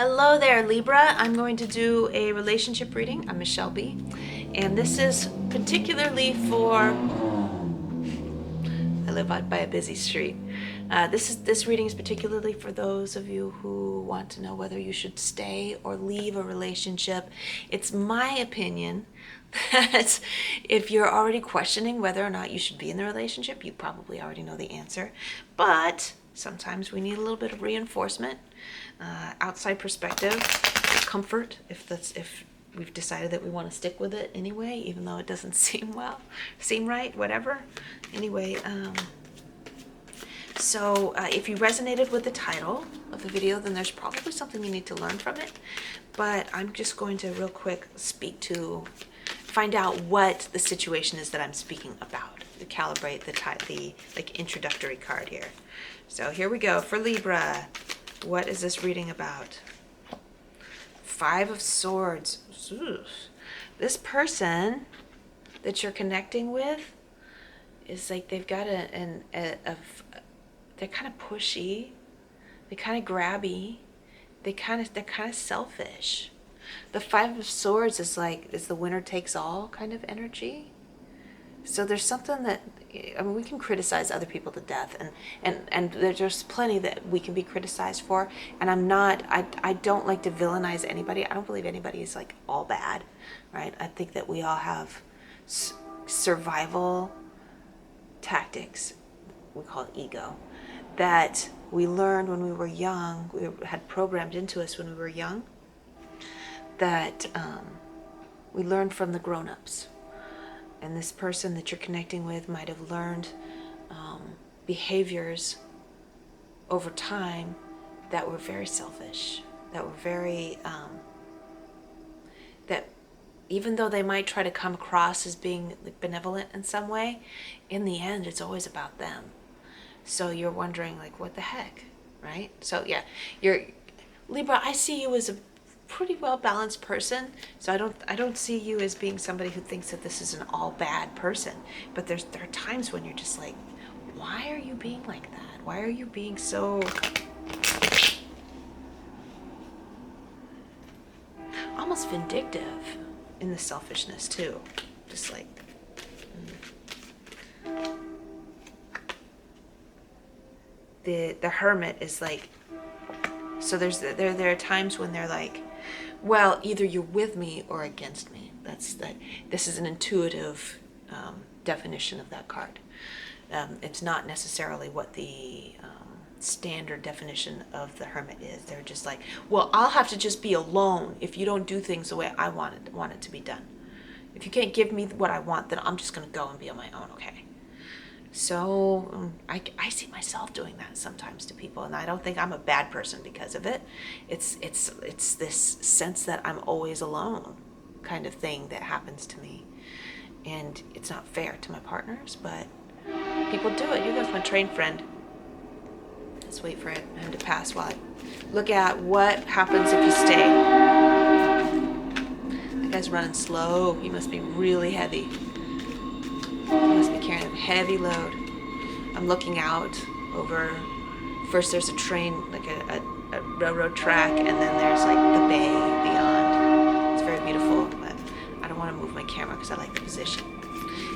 Hello there, Libra. I'm going to do a relationship reading. I'm Michele B. And this is particularly for, I live out by a busy street. This reading is particularly for those of you who want to know whether you should stay or leave a relationship. It's my opinion that if you're already questioning whether or not you should be in the relationship, you probably already know the answer. But sometimes we need a little bit of reinforcement, outside perspective, comfort, if we've decided that we want to stick with it anyway, even though it doesn't seem right, whatever. Anyway, so if you resonated with the title of the video, then there's probably something you need to learn from it. But I'm just going to real quick find out what the situation is that I'm speaking about. To calibrate the like introductory card here. So here we go for Libra. What is this reading about? 5 of Swords. Ooh. This person that you're connecting with is like they've got they're kind of pushy, they're kind of grabby, they're kind of selfish. The 5 of Swords is the winner takes all kind of energy. So there's something that, I mean, we can criticize other people to death, and there's plenty that we can be criticized for. And I don't like to villainize anybody. I don't believe anybody is like all bad, right? I think that we all have survival tactics, we call it ego, that we learned when we were young, we had programmed into us when we were young, that we learned from the grown-ups. And this person that you're connecting with might have learned behaviors over time that were very selfish, that were very, that even though they might try to come across as being benevolent in some way, in the end, it's always about them. So you're wondering, like, what the heck, right? So yeah, Libra, I see you as a pretty well balanced person, so I don't see you as being somebody who thinks that this is an all bad person. But there are times when you're just like, why are you being like that? Why are you being so almost vindictive in the selfishness too? Just like the Hermit is like, so there are times when they're like, well, either you're with me or against me. This is an intuitive definition of that card. It's not necessarily what the standard definition of the Hermit is. They're just like, well, I'll have to just be alone if you don't do things the way I want it to be done. If you can't give me what I want, then I'm just going to go and be on my own, okay? So I see myself doing that sometimes to people, and I don't think I'm a bad person because of it. It's this sense that I'm always alone kind of thing that happens to me, and it's not fair to my partners, but people do it. Here goes my train friend. Let's wait for him to pass while I look at what happens if you stay. That guy's running slow. He must be really heavy. He must be carrying a heavy load. I'm looking out over, first there's a train, like a railroad track, and then there's like the bay beyond. It's very beautiful, but I don't want to move my camera because I like the position.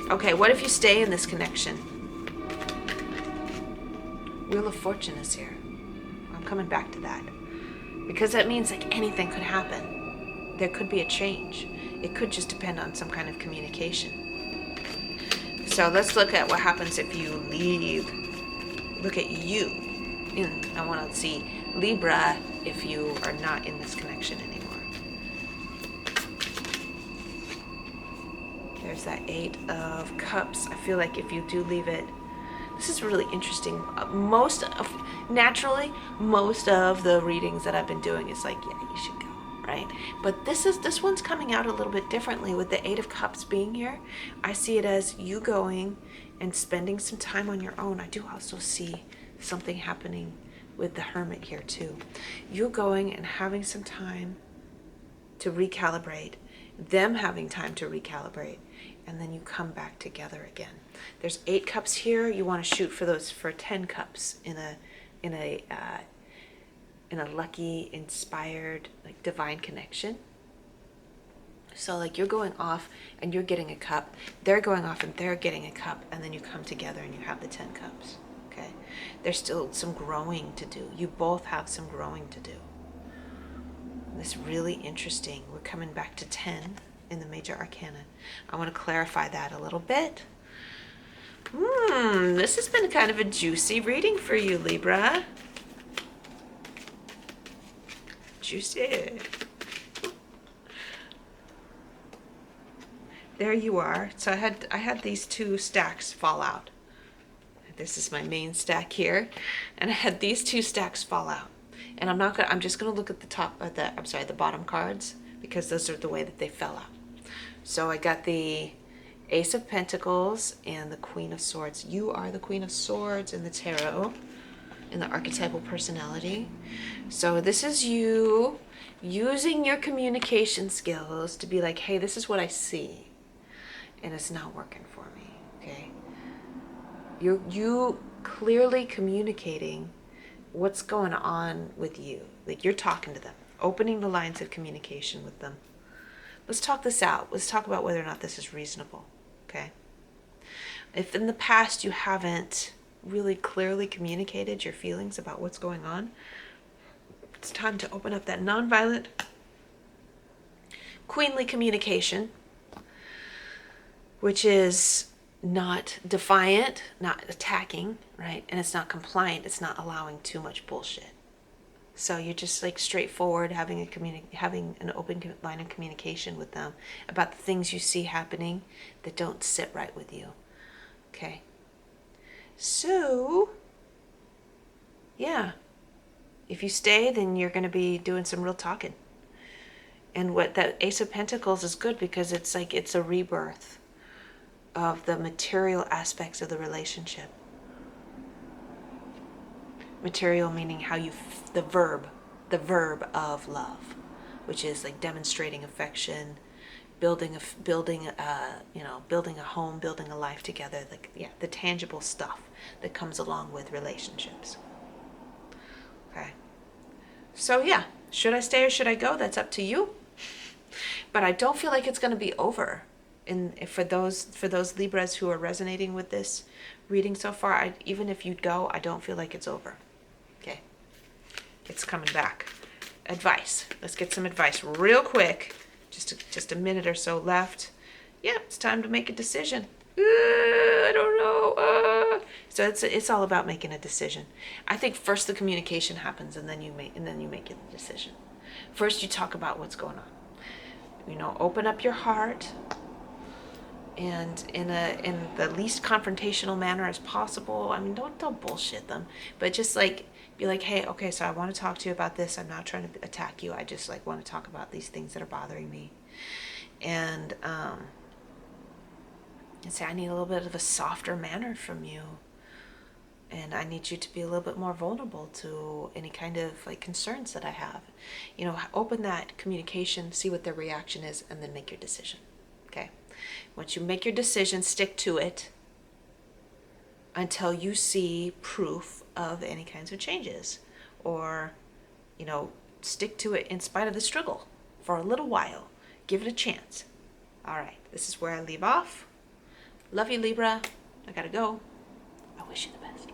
Okay, what if you stay in this connection? Wheel of Fortune is here. I'm coming back to that. Because that means like anything could happen. There could be a change. It could just depend on some kind of communication. So let's look at what happens if you leave. Look at you. I want to see Libra if you are not in this connection anymore. There's that 8 of Cups. I feel like if you do leave it, this is really interesting. Naturally, most of the readings that I've been doing is like, yeah, you should go. Right? But this one's coming out a little bit differently with the 8 of Cups being here. I see it as you going and spending some time on your own. I do also see something happening with the Hermit here too. You going and having some time to recalibrate, them having time to recalibrate, and then you come back together again. There's 8 cups here. You want to shoot for 10 cups in in a lucky, inspired, like divine connection. So like you're going off and you're getting a cup, they're going off and they're getting a cup, and then you come together and you have the 10 cups. Okay, there's still some growing to do. You both have some growing to do. This really interesting. We're coming back to 10 in the major arcana. I want to clarify that a little bit. This has been kind of a juicy reading for you, Libra. Juicy. There you are. So I had these 2 stacks fall out. This is my main stack here, and I had these 2 stacks fall out. And I'm just gonna look at the bottom cards, because those are the way that they fell out. So I got the Ace of Pentacles and the Queen of Swords. You are the Queen of Swords in the tarot, in the archetypal personality. So this is you using your communication skills to be like, hey, this is what I see, and it's not working for me, okay? You clearly communicating what's going on with you. Like you're talking to them, opening the lines of communication with them. Let's talk this out. Let's talk about whether or not this is reasonable, okay? If in the past you haven't really clearly communicated your feelings about what's going on, it's time to open up that nonviolent, queenly communication, which is not defiant, not attacking, right? And it's not compliant. It's not allowing too much bullshit. So you're just like straightforward, having an open line of communication with them about the things you see happening that don't sit right with you. Okay. So, yeah. If you stay, then you're going to be doing some real talking. And what that Ace of Pentacles is good, because it's like it's a rebirth of the material aspects of the relationship. Material meaning how the verb of love, which is like demonstrating affection, building a home, building a life together, like the tangible stuff that comes along with relationships. Okay. So yeah, should I stay or should I go? That's up to you. But I don't feel like it's going to be over. For those Libras who are resonating with this reading so far, even if you go, I don't feel like it's over. Okay, it's coming back. Advice. Let's get some advice real quick. Just a minute or so left. Yeah, it's time to make a decision. I don't know. So it's all about making a decision. I think first the communication happens, and then you make the decision. First, you talk about what's going on. Open up your heart. And in the least confrontational manner as possible. I mean, don't bullshit them, but just like be like, hey, okay, so I want to talk to you about this. I'm not trying to attack you. I just like want to talk about these things that are bothering me, and say I need a little bit of a softer manner from you, and I need you to be a little bit more vulnerable to any kind of like concerns that I have. Open that communication, see what their reaction is, and then make your decision. Okay. Once you make your decision, stick to it until you see proof of any kinds of changes, or stick to it in spite of the struggle for a little while. Give it a chance. All right, this is where I leave off. Love you, Libra. I gotta go. I wish you the best.